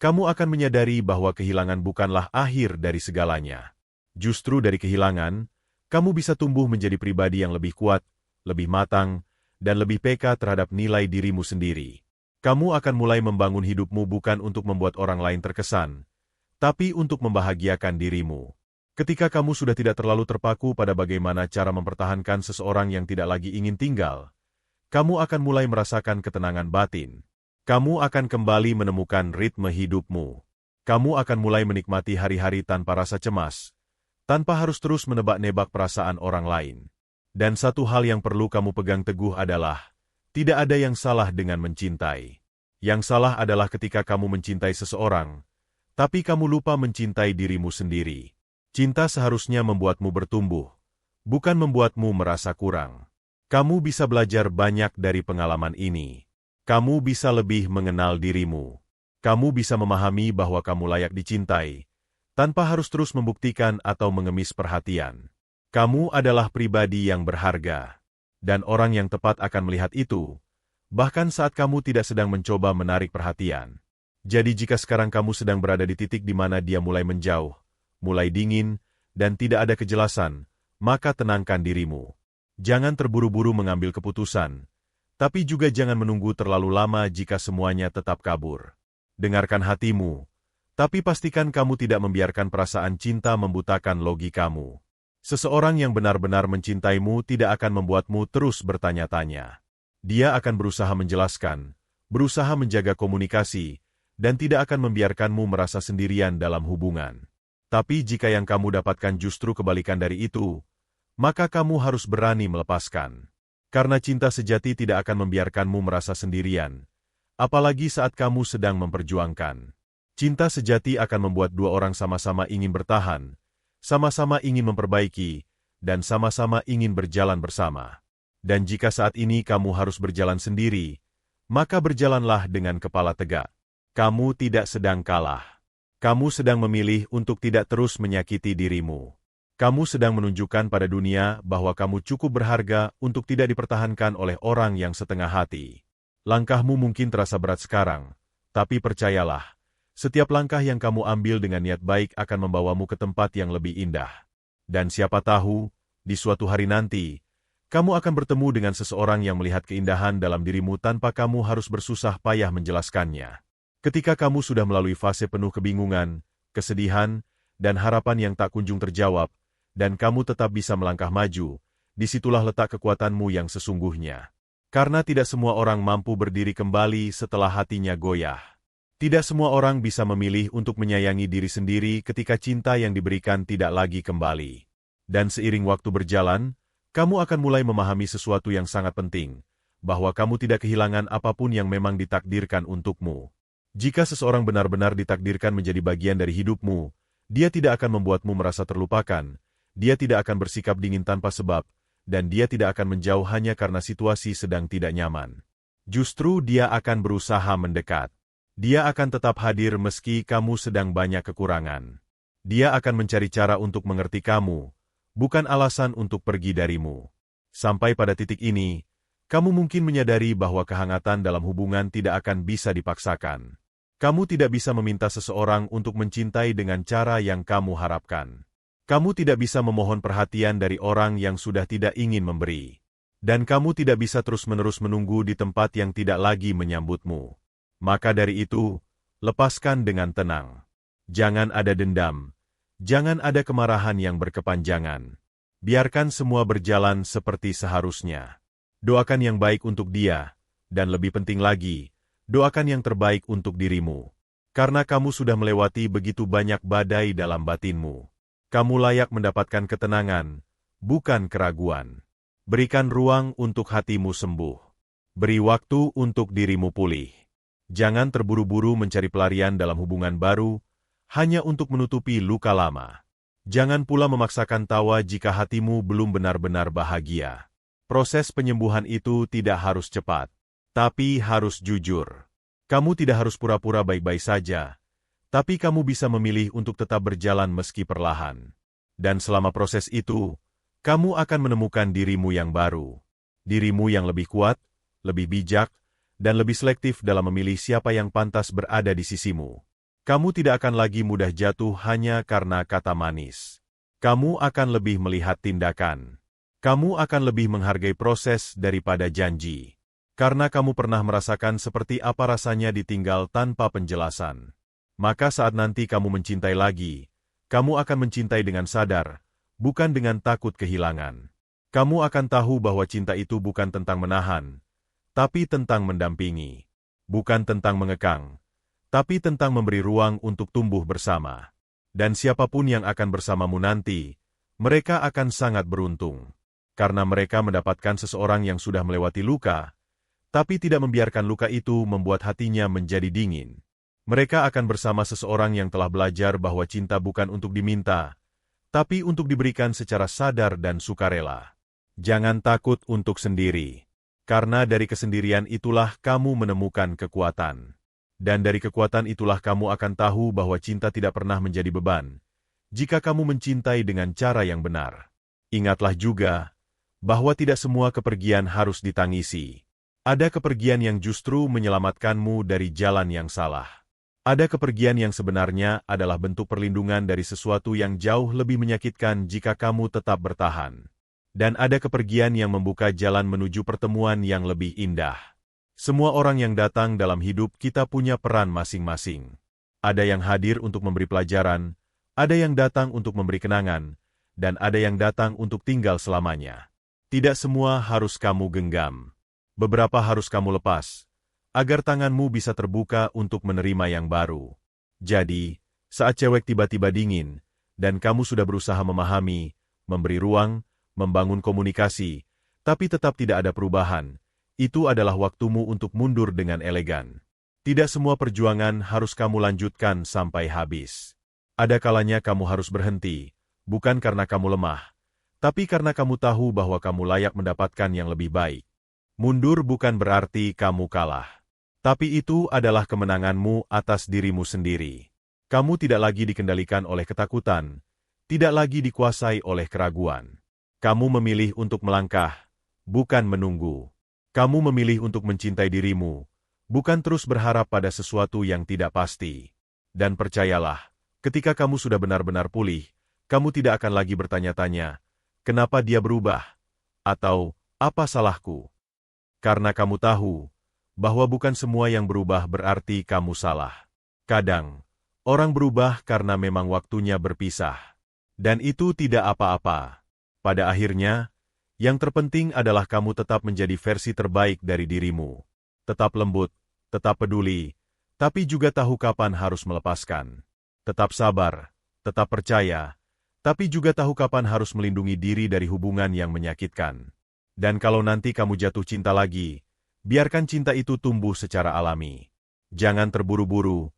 kamu akan menyadari bahwa kehilangan bukanlah akhir dari segalanya. Justru dari kehilangan, kamu bisa tumbuh menjadi pribadi yang lebih kuat, lebih matang, dan lebih peka terhadap nilai dirimu sendiri. Kamu akan mulai membangun hidupmu bukan untuk membuat orang lain terkesan, tapi untuk membahagiakan dirimu. Ketika kamu sudah tidak terlalu terpaku pada bagaimana cara mempertahankan seseorang yang tidak lagi ingin tinggal, kamu akan mulai merasakan ketenangan batin. Kamu akan kembali menemukan ritme hidupmu. Kamu akan mulai menikmati hari-hari tanpa rasa cemas, tanpa harus terus menebak-nebak perasaan orang lain. Dan satu hal yang perlu kamu pegang teguh adalah, tidak ada yang salah dengan mencintai. Yang salah adalah ketika kamu mencintai seseorang, tapi kamu lupa mencintai dirimu sendiri. Cinta seharusnya membuatmu bertumbuh, bukan membuatmu merasa kurang. Kamu bisa belajar banyak dari pengalaman ini. Kamu bisa lebih mengenal dirimu. Kamu bisa memahami bahwa kamu layak dicintai, tanpa harus terus membuktikan atau mengemis perhatian. Kamu adalah pribadi yang berharga, dan orang yang tepat akan melihat itu, bahkan saat kamu tidak sedang mencoba menarik perhatian. Jadi jika sekarang kamu sedang berada di titik di mana dia mulai menjauh, mulai dingin, dan tidak ada kejelasan, maka tenangkan dirimu. Jangan terburu-buru mengambil keputusan, tapi juga jangan menunggu terlalu lama jika semuanya tetap kabur. Dengarkan hatimu, tapi pastikan kamu tidak membiarkan perasaan cinta membutakan logikamu. Seseorang yang benar-benar mencintaimu tidak akan membuatmu terus bertanya-tanya. Dia akan berusaha menjelaskan, berusaha menjaga komunikasi, dan tidak akan membiarkanmu merasa sendirian dalam hubungan. Tapi jika yang kamu dapatkan justru kebalikan dari itu, maka kamu harus berani melepaskan. Karena cinta sejati tidak akan membiarkanmu merasa sendirian, apalagi saat kamu sedang memperjuangkan. Cinta sejati akan membuat dua orang sama-sama ingin bertahan, sama-sama ingin memperbaiki, dan sama-sama ingin berjalan bersama. Dan jika saat ini kamu harus berjalan sendiri, maka berjalanlah dengan kepala tegak. Kamu tidak sedang kalah. Kamu sedang memilih untuk tidak terus menyakiti dirimu. Kamu sedang menunjukkan pada dunia bahwa kamu cukup berharga untuk tidak dipertahankan oleh orang yang setengah hati. Langkahmu mungkin terasa berat sekarang, tapi percayalah, setiap langkah yang kamu ambil dengan niat baik akan membawamu ke tempat yang lebih indah. Dan siapa tahu, di suatu hari nanti, kamu akan bertemu dengan seseorang yang melihat keindahan dalam dirimu tanpa kamu harus bersusah payah menjelaskannya. Ketika kamu sudah melalui fase penuh kebingungan, kesedihan, dan harapan yang tak kunjung terjawab, dan kamu tetap bisa melangkah maju, disitulah letak kekuatanmu yang sesungguhnya. Karena tidak semua orang mampu berdiri kembali setelah hatinya goyah. Tidak semua orang bisa memilih untuk menyayangi diri sendiri ketika cinta yang diberikan tidak lagi kembali. Dan seiring waktu berjalan, kamu akan mulai memahami sesuatu yang sangat penting, bahwa kamu tidak kehilangan apapun yang memang ditakdirkan untukmu. Jika seseorang benar-benar ditakdirkan menjadi bagian dari hidupmu, dia tidak akan membuatmu merasa terlupakan, dia tidak akan bersikap dingin tanpa sebab, dan dia tidak akan menjauh hanya karena situasi sedang tidak nyaman. Justru dia akan berusaha mendekat. Dia akan tetap hadir meski kamu sedang banyak kekurangan. Dia akan mencari cara untuk mengerti kamu, bukan alasan untuk pergi darimu. Sampai pada titik ini, kamu mungkin menyadari bahwa kehangatan dalam hubungan tidak akan bisa dipaksakan. Kamu tidak bisa meminta seseorang untuk mencintai dengan cara yang kamu harapkan. Kamu tidak bisa memohon perhatian dari orang yang sudah tidak ingin memberi. Dan kamu tidak bisa terus-menerus menunggu di tempat yang tidak lagi menyambutmu. Maka dari itu, lepaskan dengan tenang. Jangan ada dendam. Jangan ada kemarahan yang berkepanjangan. Biarkan semua berjalan seperti seharusnya. Doakan yang baik untuk dia, dan lebih penting lagi, doakan yang terbaik untuk dirimu. Karena kamu sudah melewati begitu banyak badai dalam batinmu. Kamu layak mendapatkan ketenangan, bukan keraguan. Berikan ruang untuk hatimu sembuh. Beri waktu untuk dirimu pulih. Jangan terburu-buru mencari pelarian dalam hubungan baru, hanya untuk menutupi luka lama. Jangan pula memaksakan tawa jika hatimu belum benar-benar bahagia. Proses penyembuhan itu tidak harus cepat, tapi harus jujur. Kamu tidak harus pura-pura baik-baik saja, tapi kamu bisa memilih untuk tetap berjalan meski perlahan. Dan selama proses itu, kamu akan menemukan dirimu yang baru. Dirimu yang lebih kuat, lebih bijak, dan lebih selektif dalam memilih siapa yang pantas berada di sisimu. Kamu tidak akan lagi mudah jatuh hanya karena kata manis. Kamu akan lebih melihat tindakan. Kamu akan lebih menghargai proses daripada janji. Karena kamu pernah merasakan seperti apa rasanya ditinggal tanpa penjelasan. Maka saat nanti kamu mencintai lagi, kamu akan mencintai dengan sadar, bukan dengan takut kehilangan. Kamu akan tahu bahwa cinta itu bukan tentang menahan, tapi tentang mendampingi. Bukan tentang mengekang, tapi tentang memberi ruang untuk tumbuh bersama. Dan siapapun yang akan bersamamu nanti, mereka akan sangat beruntung. Karena mereka mendapatkan seseorang yang sudah melewati luka, tapi tidak membiarkan luka itu membuat hatinya menjadi dingin. Mereka akan bersama seseorang yang telah belajar bahwa cinta bukan untuk diminta, tapi untuk diberikan secara sadar dan sukarela. Jangan takut untuk sendiri, karena dari kesendirian itulah kamu menemukan kekuatan. Dan dari kekuatan itulah kamu akan tahu bahwa cinta tidak pernah menjadi beban, jika kamu mencintai dengan cara yang benar. Ingatlah juga, bahwa tidak semua kepergian harus ditangisi. Ada kepergian yang justru menyelamatkanmu dari jalan yang salah. Ada kepergian yang sebenarnya adalah bentuk perlindungan dari sesuatu yang jauh lebih menyakitkan jika kamu tetap bertahan. Dan ada kepergian yang membuka jalan menuju pertemuan yang lebih indah. Semua orang yang datang dalam hidup kita punya peran masing-masing. Ada yang hadir untuk memberi pelajaran, ada yang datang untuk memberi kenangan, dan ada yang datang untuk tinggal selamanya. Tidak semua harus kamu genggam. Beberapa harus kamu lepas, agar tanganmu bisa terbuka untuk menerima yang baru. Jadi, saat cewek tiba-tiba dingin, dan kamu sudah berusaha memahami, memberi ruang, membangun komunikasi, tapi tetap tidak ada perubahan, itu adalah waktumu untuk mundur dengan elegan. Tidak semua perjuangan harus kamu lanjutkan sampai habis. Ada kalanya kamu harus berhenti, bukan karena kamu lemah, tapi karena kamu tahu bahwa kamu layak mendapatkan yang lebih baik. Mundur bukan berarti kamu kalah, tapi itu adalah kemenanganmu atas dirimu sendiri. Kamu tidak lagi dikendalikan oleh ketakutan, tidak lagi dikuasai oleh keraguan. Kamu memilih untuk melangkah, bukan menunggu. Kamu memilih untuk mencintai dirimu, bukan terus berharap pada sesuatu yang tidak pasti. Dan percayalah, ketika kamu sudah benar-benar pulih, kamu tidak akan lagi bertanya-tanya, kenapa dia berubah? Atau, apa salahku? Karena kamu tahu, bahwa bukan semua yang berubah berarti kamu salah. Kadang, orang berubah karena memang waktunya berpisah. Dan itu tidak apa-apa. Pada akhirnya, yang terpenting adalah kamu tetap menjadi versi terbaik dari dirimu. Tetap lembut, tetap peduli, tapi juga tahu kapan harus melepaskan. Tetap sabar, tetap percaya, tapi juga tahu kapan harus melindungi diri dari hubungan yang menyakitkan. Dan kalau nanti kamu jatuh cinta lagi, biarkan cinta itu tumbuh secara alami. Jangan terburu-buru,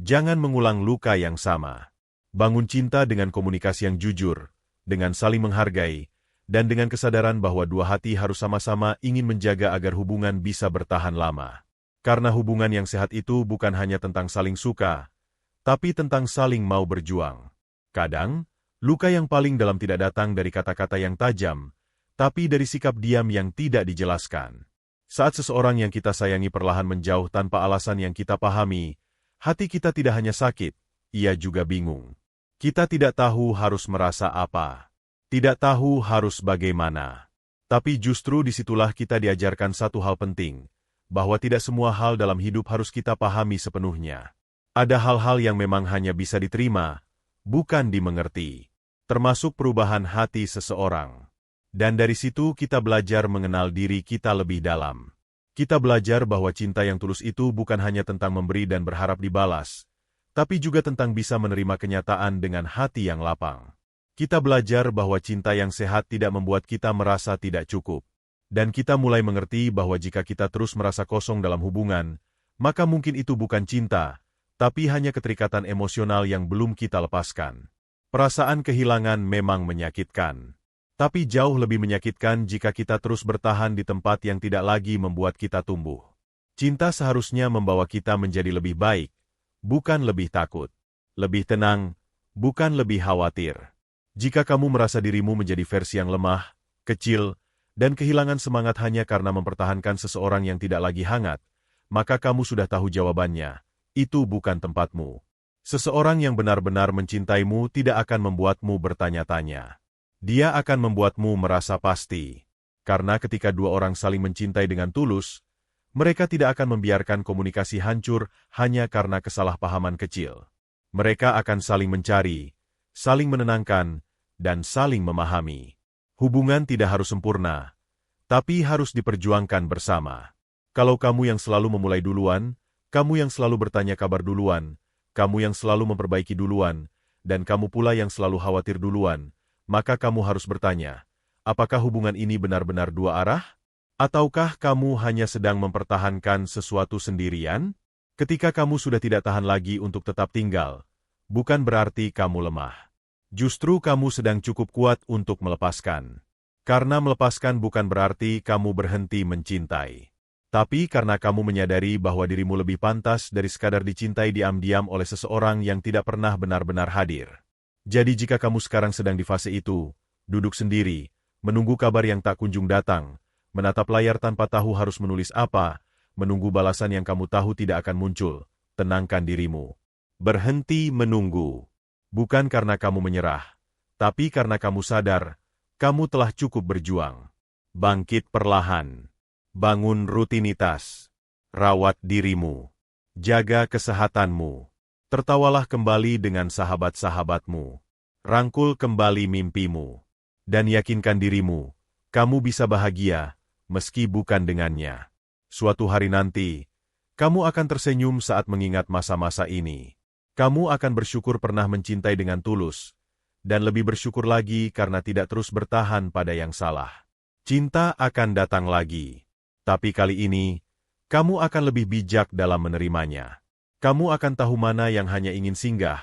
jangan mengulang luka yang sama. Bangun cinta dengan komunikasi yang jujur, dengan saling menghargai, dan dengan kesadaran bahwa dua hati harus sama-sama ingin menjaga agar hubungan bisa bertahan lama. Karena hubungan yang sehat itu bukan hanya tentang saling suka, tapi tentang saling mau berjuang. Kadang, luka yang paling dalam tidak datang dari kata-kata yang tajam, tapi dari sikap diam yang tidak dijelaskan. Saat seseorang yang kita sayangi perlahan menjauh tanpa alasan yang kita pahami, hati kita tidak hanya sakit, ia juga bingung. Kita tidak tahu harus merasa apa. Tidak tahu harus bagaimana. Tapi justru disitulah kita diajarkan satu hal penting, bahwa tidak semua hal dalam hidup harus kita pahami sepenuhnya. Ada hal-hal yang memang hanya bisa diterima, bukan dimengerti. Termasuk perubahan hati seseorang. Dan dari situ kita belajar mengenal diri kita lebih dalam. Kita belajar bahwa cinta yang tulus itu bukan hanya tentang memberi dan berharap dibalas, tapi juga tentang bisa menerima kenyataan dengan hati yang lapang. Kita belajar bahwa cinta yang sehat tidak membuat kita merasa tidak cukup. Dan kita mulai mengerti bahwa jika kita terus merasa kosong dalam hubungan, maka mungkin itu bukan cinta, tapi hanya keterikatan emosional yang belum kita lepaskan. Perasaan kehilangan memang menyakitkan. Tapi jauh lebih menyakitkan jika kita terus bertahan di tempat yang tidak lagi membuat kita tumbuh. Cinta seharusnya membawa kita menjadi lebih baik, bukan lebih takut. Lebih tenang, bukan lebih khawatir. Jika kamu merasa dirimu menjadi versi yang lemah, kecil, dan kehilangan semangat hanya karena mempertahankan seseorang yang tidak lagi hangat, maka kamu sudah tahu jawabannya. Itu bukan tempatmu. Seseorang yang benar-benar mencintaimu tidak akan membuatmu bertanya-tanya. Dia akan membuatmu merasa pasti. Karena ketika dua orang saling mencintai dengan tulus, mereka tidak akan membiarkan komunikasi hancur hanya karena kesalahpahaman kecil. Mereka akan saling mencari, saling menenangkan, dan saling memahami. Hubungan tidak harus sempurna, tapi harus diperjuangkan bersama. Kalau kamu yang selalu memulai duluan, kamu yang selalu bertanya kabar duluan, kamu yang selalu memperbaiki duluan, dan kamu pula yang selalu khawatir duluan, maka kamu harus bertanya, apakah hubungan ini benar-benar dua arah? Ataukah kamu hanya sedang mempertahankan sesuatu sendirian? Ketika kamu sudah tidak tahan lagi untuk tetap tinggal, bukan berarti kamu lemah. Justru kamu sedang cukup kuat untuk melepaskan. Karena melepaskan bukan berarti kamu berhenti mencintai. Tapi karena kamu menyadari bahwa dirimu lebih pantas dari sekadar dicintai diam-diam oleh seseorang yang tidak pernah benar-benar hadir. Jadi jika kamu sekarang sedang di fase itu, duduk sendiri, menunggu kabar yang tak kunjung datang, menatap layar tanpa tahu harus menulis apa, menunggu balasan yang kamu tahu tidak akan muncul, tenangkan dirimu. Berhenti menunggu. Bukan karena kamu menyerah, tapi karena kamu sadar, kamu telah cukup berjuang. Bangkit perlahan. Bangun rutinitas. Rawat dirimu. Jaga kesehatanmu. Tertawalah kembali dengan sahabat-sahabatmu. Rangkul kembali mimpimu. Dan yakinkan dirimu, kamu bisa bahagia, meski bukan dengannya. Suatu hari nanti, kamu akan tersenyum saat mengingat masa-masa ini. Kamu akan bersyukur pernah mencintai dengan tulus, dan lebih bersyukur lagi karena tidak terus bertahan pada yang salah. Cinta akan datang lagi. Tapi kali ini, kamu akan lebih bijak dalam menerimanya. Kamu akan tahu mana yang hanya ingin singgah,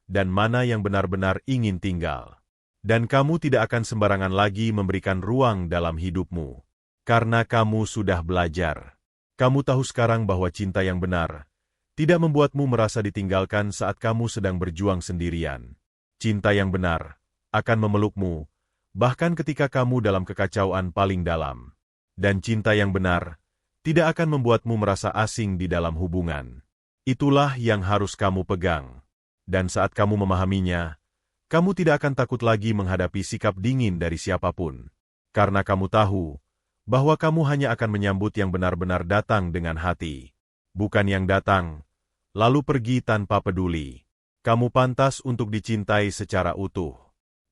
dan mana yang benar-benar ingin tinggal. Dan kamu tidak akan sembarangan lagi memberikan ruang dalam hidupmu. Karena kamu sudah belajar. Kamu tahu sekarang bahwa cinta yang benar tidak membuatmu merasa ditinggalkan saat kamu sedang berjuang sendirian. Cinta yang benar akan memelukmu, bahkan ketika kamu dalam kekacauan paling dalam. Dan cinta yang benar tidak akan membuatmu merasa asing di dalam hubungan. Itulah yang harus kamu pegang. Dan saat kamu memahaminya, kamu tidak akan takut lagi menghadapi sikap dingin dari siapapun. Karena kamu tahu bahwa kamu hanya akan menyambut yang benar-benar datang dengan hati. Bukan yang datang, lalu pergi tanpa peduli. Kamu pantas untuk dicintai secara utuh.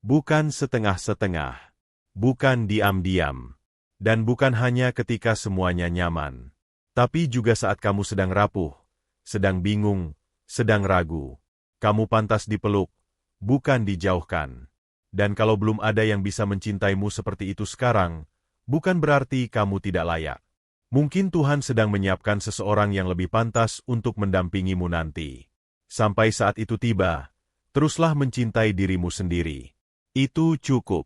Bukan setengah-setengah. Bukan diam-diam. Dan bukan hanya ketika semuanya nyaman. Tapi juga saat kamu sedang rapuh, sedang bingung, sedang ragu. Kamu pantas dipeluk, bukan dijauhkan. Dan kalau belum ada yang bisa mencintaimu seperti itu sekarang, bukan berarti kamu tidak layak. Mungkin Tuhan sedang menyiapkan seseorang yang lebih pantas untuk mendampingimu nanti. Sampai saat itu tiba, teruslah mencintai dirimu sendiri. Itu cukup.